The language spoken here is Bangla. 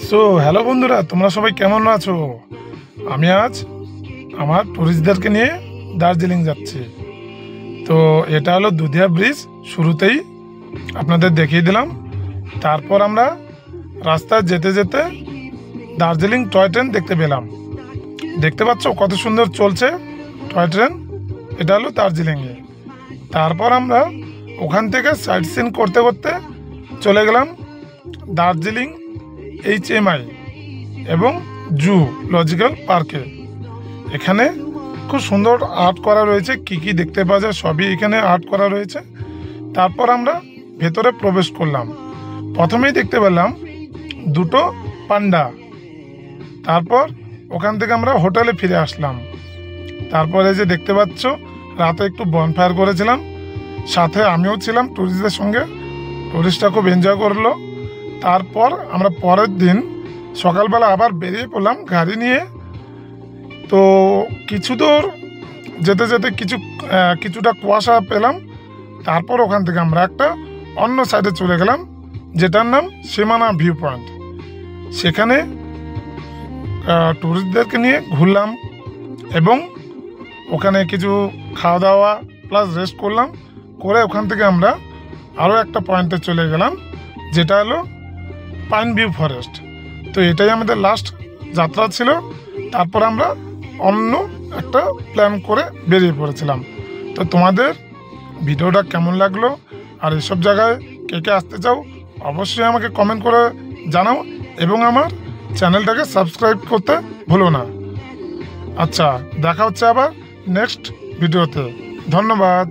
সো হ্যালো বন্ধুরা, তোমরা সবাই কেমন আছো? আমি আজ আমার টুরিস্টদেরকে নিয়ে দার্জিলিং যাচ্ছি। তো এটা হলো দুধিয়া ব্রিজ, শুরুতেই আপনাদের দেখিয়ে দিলাম। তারপর আমরা রাস্তায় যেতে যেতে দার্জিলিং টয় ট্রেন দেখতে পেলাম। দেখতে পাচ্ছ কত সুন্দর চলছে টয় ট্রেন। এটা হলো দার্জিলিংয়ে। তারপর আমরা ওখান থেকে সাইট সিন করতে করতে চলে গেলাম দার্জিলিং HMI এবং জুলজিক্যাল পার্কে। এখানে খুব সুন্দর আর্ট করা রয়েছে, কি কি দেখতে পাওয়া যায় সবই এখানে আর্ট করা রয়েছে। তারপর আমরা ভেতরে প্রবেশ করলাম। প্রথমেই দেখতে পেলাম দুটো পান্ডা। তারপর ওখান থেকে আমরা হোটেলে ফিরে আসলাম। তারপরে যে দেখতে পাচ্ছ রাতে একটু বনফায়ার করেছিলাম, সাথে আমিও ছিলাম টুরিস্টদের সঙ্গে। টুরিস্টরা খুব এনজয় করলো। তারপর আমরা পরের দিন সকালবেলা আবার বেরিয়ে পড়লাম গাড়ি নিয়ে। তো কিছু দূর যেতে যেতে কিছুটা কুয়াশা পেলাম। তারপর ওখান থেকে আমরা একটা অন্য সাইডে চলে গেলাম, যেটার নাম সীমানা ভিউ পয়েন্ট। সেখানে টুরিস্টদেরকে নিয়ে ঘুরলাম এবং ওখানে কিছু খাওয়া দাওয়া প্লাস রেস্ট করলাম। করে ওখান থেকে আমরা আরও একটা পয়েন্টে চলে গেলাম, যেটা হলো পাইন ভিউ ফরেস্ট। তো এটাই আমাদের লাস্ট যাত্রা ছিল। তারপর আমরা অন্য একটা প্ল্যান করে বেরিয়ে পড়েছিলাম। তো তোমাদের ভিডিওটা কেমন লাগলো আর এসব জায়গায় কে কে আসতে চাও অবশ্যই আমাকে কমেন্ট করে জানাও এবং আমার চ্যানেলটাকে সাবস্ক্রাইব করতে ভুলো না। আচ্ছা, দেখা হচ্ছে আবার নেক্সট ভিডিওতে। ধন্যবাদ।